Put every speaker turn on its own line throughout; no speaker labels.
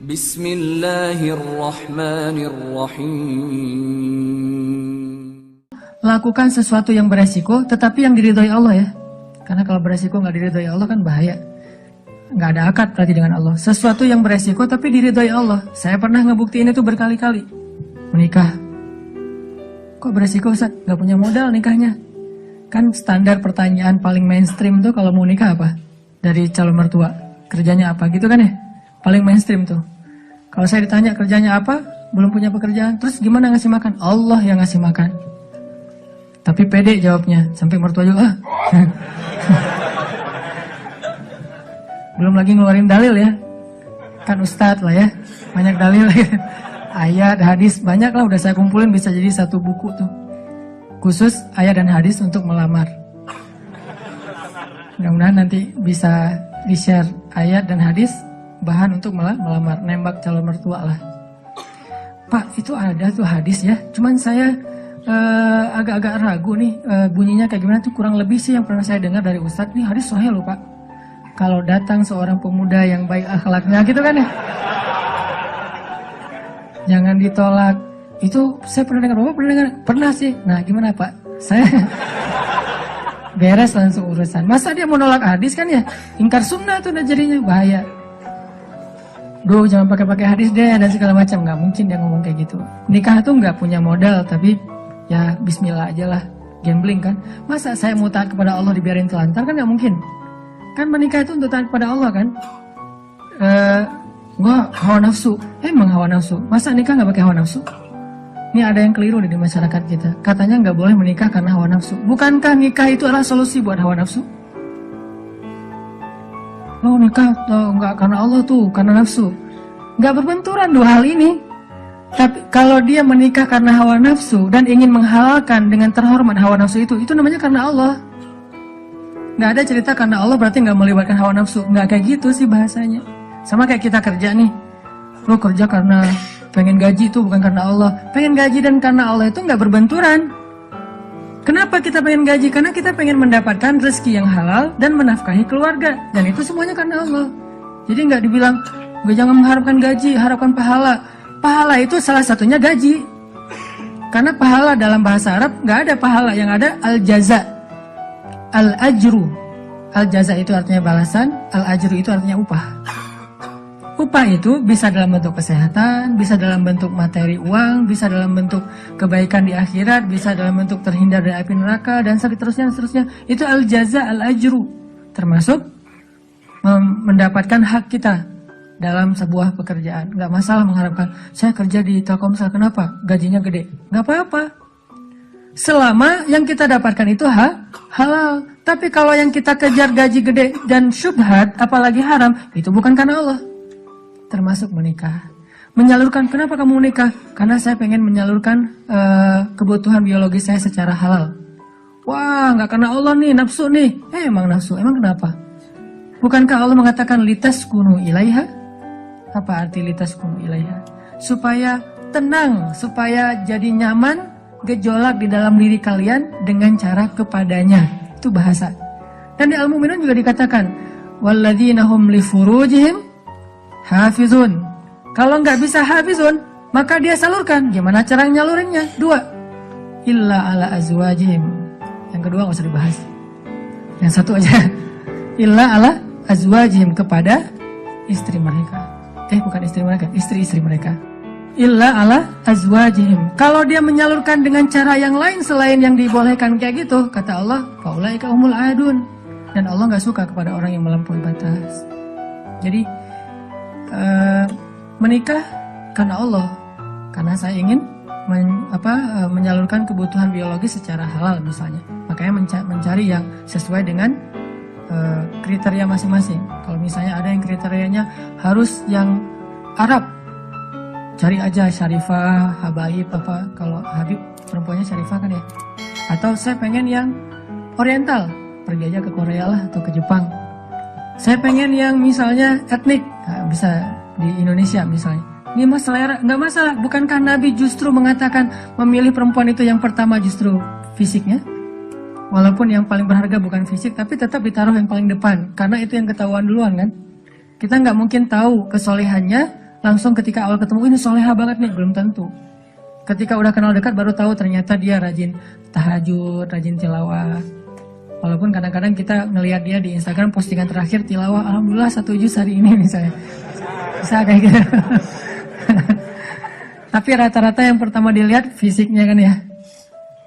Bismillahirrahmanirrahim.
Lakukan sesuatu yang beresiko, tetapi yang diridhoi Allah ya. Karena kalau beresiko nggak diridhoi Allah kan bahaya. Nggak ada akad berarti dengan Allah. Sesuatu yang beresiko tapi diridhoi Allah. Saya pernah ngebuktiin itu berkali-kali. Menikah. Kok beresiko Ustaz? Nggak punya modal nikahnya. Kan standar pertanyaan paling mainstream tuh kalau mau nikah apa? Dari calon mertua. Kerjanya apa gitu kan ya? Paling mainstream tuh. Kalau saya ditanya kerjanya apa? Belum punya pekerjaan. Terus gimana ngasih makan? Allah yang ngasih makan. Tapi pede jawabnya. Sampai mertua juga. Belum lagi ngeluarin dalil ya. Kan ustadz lah ya. Banyak dalil ya. Ayat, hadis, banyak lah udah saya kumpulin bisa jadi satu buku tuh. Khusus ayat dan hadis untuk melamar. Mudah-mudahan nanti bisa di-share ayat dan hadis bahan untuk melamar, nembak calon mertua lah. Pak, itu ada tuh hadis ya. Cuman saya agak-agak ragu nih bunyinya kayak gimana tuh, kurang lebih sih yang pernah saya dengar dari ustadz nih hadis sahih loh Pak. Kalau datang seorang pemuda yang baik akhlaknya gitu kan ya, jangan ditolak. Itu saya pernah dengar, Bapak pernah dengar? Pernah sih. Nah gimana Pak? Saya beres langsung urusan. Masa dia mau nolak hadis kan ya? Ingkar sunnah tuh udah jadinya bahaya. Duh jangan pakai hadis deh dan segala macam. Nggak mungkin dia ngomong kayak gitu. Nikah tuh nggak punya modal tapi ya bismillah aja lah. Gambling kan. Masa saya mau taat kepada Allah dibiarin telantar kan nggak mungkin. Kan menikah itu untuk taat kepada Allah kan. Gua hawa nafsu. Emang hawa nafsu. Masa nikah nggak pakai hawa nafsu? Ini ada yang keliru di masyarakat kita. Katanya nggak boleh menikah karena hawa nafsu. Bukankah nikah itu adalah solusi buat hawa nafsu? Lo nikah nggak karena Allah tuh, karena nafsu. Nggak berbenturan dua hal ini. Tapi kalau dia menikah karena hawa nafsu dan ingin menghalalkan dengan terhormat hawa nafsu itu namanya karena Allah. Nggak ada cerita karena Allah berarti nggak melibatkan hawa nafsu. Nggak kayak gitu sih bahasanya. Sama kayak kita kerja nih. Lo kerja karena pengen gaji itu bukan karena Allah. Pengen gaji dan karena Allah itu nggak berbenturan. Kenapa kita pengen gaji? Karena kita pengen mendapatkan rezeki yang halal dan menafkahi keluarga. Dan itu semuanya karena Allah. Jadi nggak dibilang, gue jangan mengharapkan gaji, harapkan pahala. Pahala itu salah satunya gaji. Karena pahala dalam bahasa Arab nggak ada pahala, yang ada al-jaza. Al-ajru. Al-jaza itu artinya balasan, al-ajru itu artinya upah. Upah itu bisa dalam bentuk kesehatan, bisa dalam bentuk materi uang, bisa dalam bentuk kebaikan di akhirat, bisa dalam bentuk terhindar dari api neraka, dan seterusnya. Itu al-jaza, al-ajru. Termasuk mendapatkan hak kita dalam sebuah pekerjaan. Nggak masalah mengharapkan, saya kerja di Telkomsel, kenapa? Gajinya gede. Nggak apa-apa. Selama yang kita dapatkan itu halal. Tapi kalau yang kita kejar gaji gede dan syubhat, apalagi haram, itu bukan karena Allah. Termasuk menikah. Menyalurkan, kenapa kamu menikah? Karena saya pengen menyalurkan kebutuhan biologis saya secara halal. Wah, nggak karena Allah nih, nafsu nih. Emang nafsu, emang kenapa? Bukankah Allah mengatakan litaskunu ilaiha? Apa arti litaskunu ilaiha? Supaya tenang, supaya jadi nyaman, gejolak di dalam diri kalian dengan cara kepadanya. Itu bahasa. Dan di Al-Mu'minun juga dikatakan, walladzina hum li furujihim hafizun. Kalau nggak bisa hafizun, maka dia salurkan. Gimana cara nyalurinnya? Dua. Illa ala azwajihim. Yang kedua nggak usah dibahas. Yang satu aja. Illa ala azwajihim, kepada istri mereka. Bukan istri mereka, istri-istri mereka. Illa ala azwajihim. Kalau dia menyalurkan dengan cara yang lain selain yang dibolehkan kayak gitu, kata Allah, faulaika humul adun. Dan Allah nggak suka kepada orang yang melampaui batas. Jadi menikah karena Allah, karena saya ingin menyalurkan kebutuhan biologis secara halal misalnya. Makanya mencari yang sesuai dengan kriteria masing-masing. Kalau misalnya ada yang kriterianya harus yang Arab, cari aja Syarifah, Habaib, apa. Kalau Habib perempuannya Syarifah kan ya. Atau saya pengen yang Oriental, pergi aja ke Korea lah atau ke Jepang. Saya pengen yang misalnya etnik, nah, bisa di Indonesia misalnya. Ini mas selera, nggak masalah. Bukankah Nabi justru mengatakan memilih perempuan itu yang pertama justru fisiknya? Walaupun yang paling berharga bukan fisik, tapi tetap ditaruh yang paling depan. Karena itu yang ketahuan duluan kan. Kita nggak mungkin tahu kesolehannya langsung ketika awal ketemu ini soleha banget nih, belum tentu. Ketika udah kenal dekat baru tahu ternyata dia rajin tahajud, rajin tilawah. Walaupun kadang-kadang kita ngelihat dia di Instagram postingan terakhir tilawah, alhamdulillah 1 juz hari ini misalnya. Bisa kayak gitu. Tapi rata-rata yang pertama dilihat fisiknya kan ya.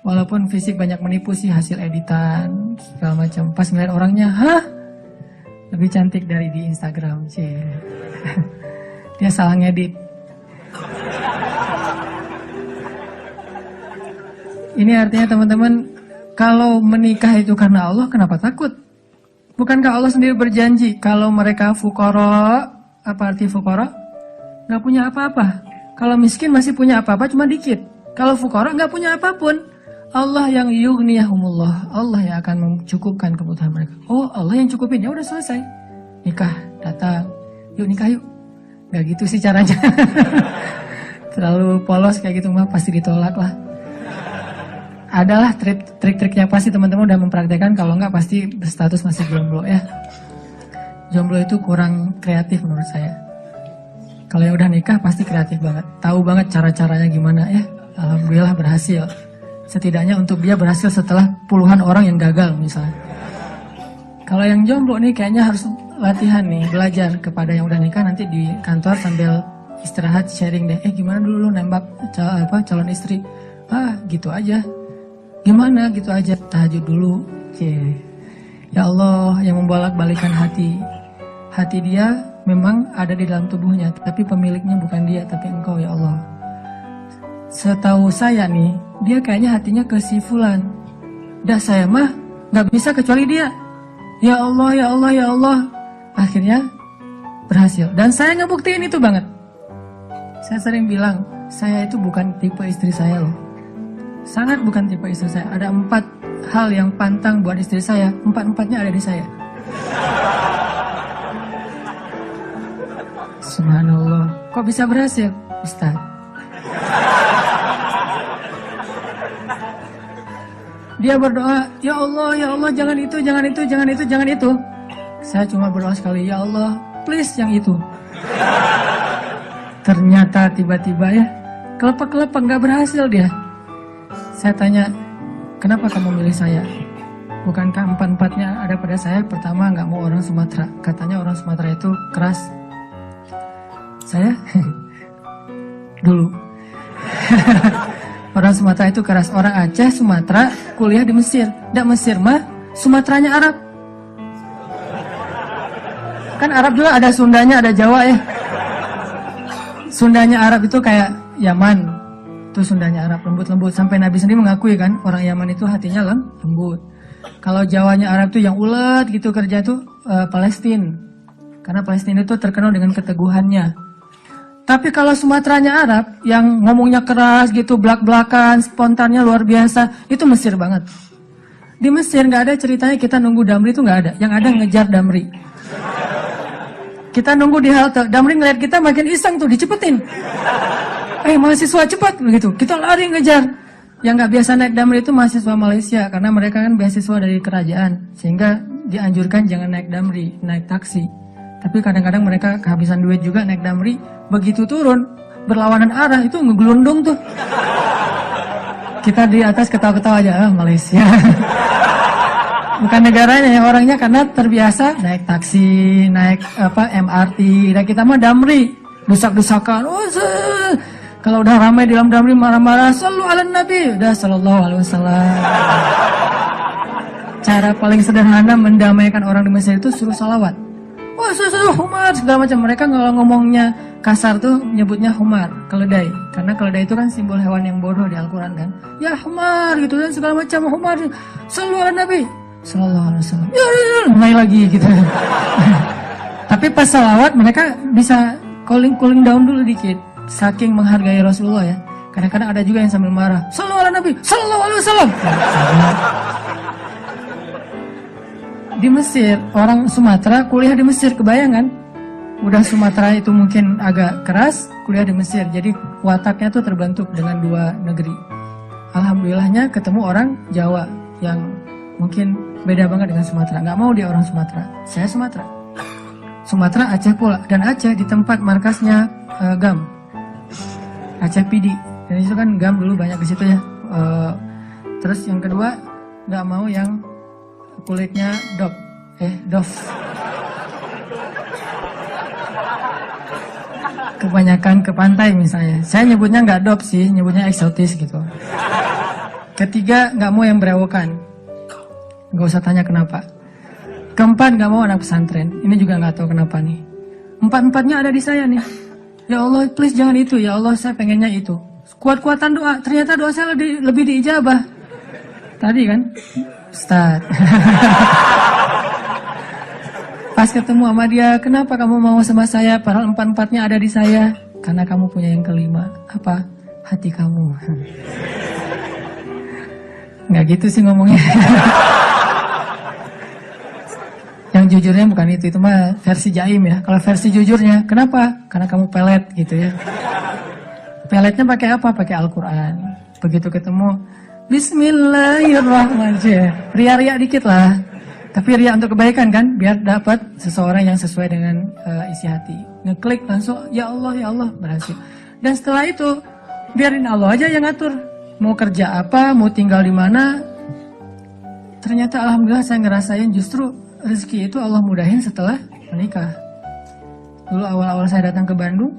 Walaupun fisik banyak menipu sih, hasil editan segala macam. Pas ngeliat orangnya, hah? Lebih cantik dari di Instagram sih. Dia salah ngedit. Ini artinya teman-teman, kalau menikah itu karena Allah, kenapa takut? Bukankah Allah sendiri berjanji kalau mereka fuqara, apa arti fuqara? Nggak punya apa-apa. Kalau miskin masih punya apa-apa cuma dikit. Kalau fuqara nggak punya apapun. Allah yang yughniyahumullah, Allah yang akan mencukupkan kebutuhan mereka. Oh, Allah yang cukupin, ya udah selesai. Nikah, datang, yuk nikah yuk. Nggak gitu sih caranya. Terlalu polos kayak gitu mah pasti ditolak lah. Adalah trik-triknya pasti teman-teman udah mempraktekkan, kalau nggak pasti berstatus masih jomblo ya. Jomblo itu kurang kreatif menurut saya. Kalau yang udah nikah pasti kreatif banget, tahu banget cara-caranya gimana ya. Alhamdulillah berhasil. Setidaknya untuk dia berhasil setelah puluhan orang yang gagal misalnya. Kalau yang jomblo nih kayaknya harus latihan nih, belajar kepada yang udah nikah, nanti di kantor sambil istirahat sharing deh. Gimana dulu lu nembak calon istri? Gitu aja. Gimana gitu aja, tahajud dulu. Ya Allah yang membolak-balikan hati. Hati dia memang ada di dalam tubuhnya, tapi pemiliknya bukan dia, tapi engkau ya Allah. Setahu saya nih, dia kayaknya hatinya ke si fulan. Dah saya mah gak bisa kecuali dia. Ya Allah, ya Allah, ya Allah. Akhirnya berhasil. Dan saya ngebuktiin itu banget. Saya sering bilang, saya itu bukan tipe istri saya loh. Sangat bukan tipe istri saya. Ada 4 hal yang pantang buat istri saya. 4-4-nya ada di saya. Subhanallah. Kok bisa berhasil? Ustaz. Dia berdoa, ya Allah, jangan itu, jangan itu, jangan itu, jangan itu. Saya cuma berdoa sekali, ya Allah, please yang itu. Ternyata tiba-tiba ya, kelepek-kelepek gak berhasil dia. Saya tanya, kenapa kamu milih saya? Bukankah 4-4-nya ada pada saya? Pertama, gak mau orang Sumatera. Katanya orang Sumatera itu keras. Saya? Dulu. Orang Sumatera itu keras. Orang Aceh, Sumatera, kuliah di Mesir. Nggak Mesir mah, Sumateranya Arab. Kan Arab juga ada Sundanya, ada Jawa ya. Sundanya Arab itu kayak Yaman. Itu Sundanya Arab, lembut-lembut. Sampai Nabi sendiri mengakui kan, orang Yaman itu hatinya lembut. Kalau Jawanya Arab itu yang ulet gitu kerja itu Palestina. Karena Palestina itu terkenal dengan keteguhannya. Tapi kalau Sumateranya Arab, yang ngomongnya keras gitu, belak-belakan, spontannya luar biasa, itu Mesir banget. Di Mesir nggak ada ceritanya kita nunggu Damri, itu nggak ada. Yang ada ngejar Damri. Kita nunggu di halte, Damri ngeliat kita makin iseng tuh, dicepetin. Mahasiswa cepat begitu. Kita lari ngejar. Yang nggak biasa naik Damri itu mahasiswa Malaysia, karena mereka kan beasiswa dari kerajaan, sehingga dianjurkan jangan naik Damri, naik taksi. Tapi kadang-kadang mereka kehabisan duit juga naik Damri. Begitu turun, berlawanan arah, itu ngegelundung tuh. Kita di atas ketawa-ketawa aja, Malaysia. Bukan negaranya, yang orangnya karena terbiasa naik taksi, naik MRT. Dan kita mah Damri, dusak-dusakan. Kalau udah ramai di dalam Damri marah-marah, sallu ala Nabi, udah sallallahu alaihi wasallam. Cara paling sederhana mendamaikan orang di Mesir itu suruh salawat. Humar segala macam. Mereka kalau ngomongnya kasar tuh nyebutnya humar, keledai. Karena keledai itu kan simbol hewan yang bodoh di Al-Quran kan. Ya humar gitu dan segala macam humar. Sallu ala Nabi sallallahu alaihi wasallam. Mulai lagi gitu. Tapi pas salawat mereka bisa cooling down dulu dikit. Saking menghargai Rasulullah ya. Kadang-kadang ada juga yang sambil marah. Sallu ala Nabi sallallahu alaihi wasallam. Di Mesir, orang Sumatera kuliah di Mesir, kebayangan? Udah Sumatera itu mungkin agak keras, kuliah di Mesir. Jadi wataknya tuh terbentuk dengan 2 negeri. Alhamdulillahnya ketemu orang Jawa yang mungkin beda banget dengan Sumatera. Nggak mau dia orang Sumatera. Saya Sumatera. Sumatera Aceh pula. Dan Aceh di tempat markasnya gam, Aceh PD. Dan itu kan gam dulu banyak di situ ya. Terus yang kedua nggak mau yang kulitnya dof. Kebanyakan ke pantai misalnya. Saya nyebutnya nggak dop sih, nyebutnya eksotis gitu. Ketiga nggak mau yang berewokan. Nggak usah tanya kenapa. Keempat nggak mau anak pesantren. Ini juga nggak tahu kenapa nih. Empat-empatnya ada di saya nih. Ya Allah, please jangan itu. Ya Allah, saya pengennya itu. Kuat-kuatan doa. Ternyata doa saya lebih diijabah. Tadi kan, Ustaz. Pas ketemu sama dia, kenapa kamu mau sama saya? Padahal empat-empatnya ada di saya. Karena kamu punya yang kelima. Apa? Hati kamu. Nggak gitu sih ngomongnya. Yang jujurnya bukan itu mah versi jaim ya. Kalau versi jujurnya, kenapa? Karena kamu pelet gitu ya. Peletnya pakai apa? Pakai Al-Quran. Begitu ketemu, Bismillahirrahmanirrahim. Ria-ria dikit lah. Tapi ria untuk kebaikan kan, biar dapat seseorang yang sesuai dengan isi hati. Ngeklik langsung, ya Allah, berhasil. Dan setelah itu, biarin Allah aja yang ngatur. Mau kerja apa, mau tinggal di mana. Ternyata alhamdulillah saya ngerasain justru rezeki itu Allah mudahin setelah menikah. Dulu awal-awal saya datang ke Bandung,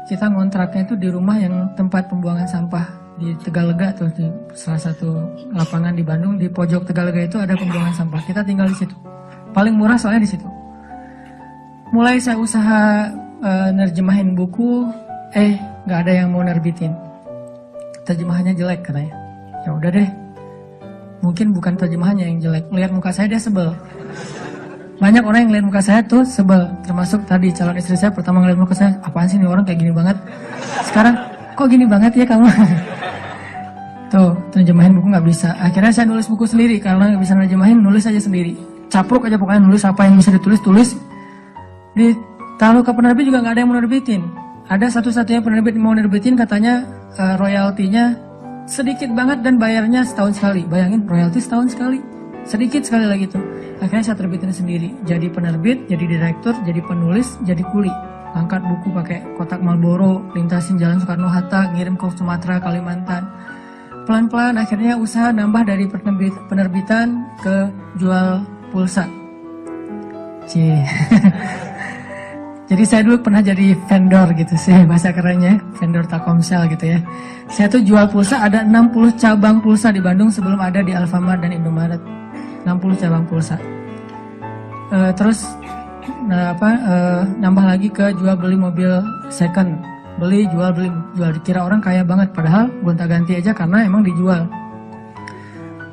kita ngontraknya itu di rumah yang tempat pembuangan sampah di Tegalega tuh, di salah satu lapangan di Bandung, di pojok Tegalega itu ada pembuangan sampah. Kita tinggal di situ. Paling murah soalnya di situ. Mulai saya usaha nerjemahin buku, nggak ada yang mau nerbitin. Terjemahannya jelek katanya. Ya udah deh. Mungkin bukan terjemahannya yang jelek. Lihat muka saya dia sebel. Banyak orang yang lihat muka saya tuh sebel. Termasuk tadi calon istri saya pertama ngeliat muka saya, apaan sih nih orang kayak gini banget. Sekarang kok gini banget ya kamu. Tuh, terjemahin buku nggak bisa. Akhirnya saya nulis buku sendiri. Karena nggak bisa nerjemahin, nulis aja sendiri. Capruk aja pokoknya, nulis apa yang bisa ditulis. Ditaruh ke penerbit juga nggak ada yang mau nerbitin. Ada satu-satunya penerbit yang mau nerbitin, katanya royaltinya sedikit banget dan bayarnya setahun sekali. Bayangin, royalti setahun sekali. Sedikit sekali lagi tuh. Akhirnya saya terbitin sendiri. Jadi penerbit, jadi direktur, jadi penulis, jadi kuli. Angkat buku pakai kotak Marlboro, lintasin Jalan Soekarno-Hatta, ngirim ke Sumatera, Kalimantan. Pelan-pelan akhirnya usaha nambah dari penerbitan ke jual pulsa. Jadi saya dulu pernah jadi vendor gitu sih, bahasa kerennya, vendor Telkomsel gitu ya. Saya tuh jual pulsa, ada 60 cabang pulsa di Bandung sebelum ada di Alfamart dan Indomaret. 60 cabang pulsa. Terus nambah lagi ke jual beli mobil second. Beli, jual. Dikira orang kaya banget, padahal gonta-ganti aja karena emang dijual.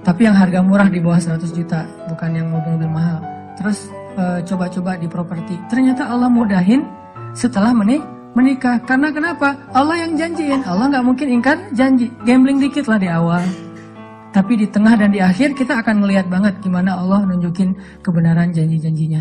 Tapi yang harga murah di bawah 100 juta, bukan yang mobil-mobil mahal. Terus coba-coba di properti. Ternyata Allah mudahin setelah menikah. Karena kenapa? Allah yang janjiin. Allah nggak mungkin ingkar janji. Gambling dikit lah di awal. Tapi di tengah dan di akhir kita akan melihat banget gimana Allah nunjukin kebenaran janji-janjinya.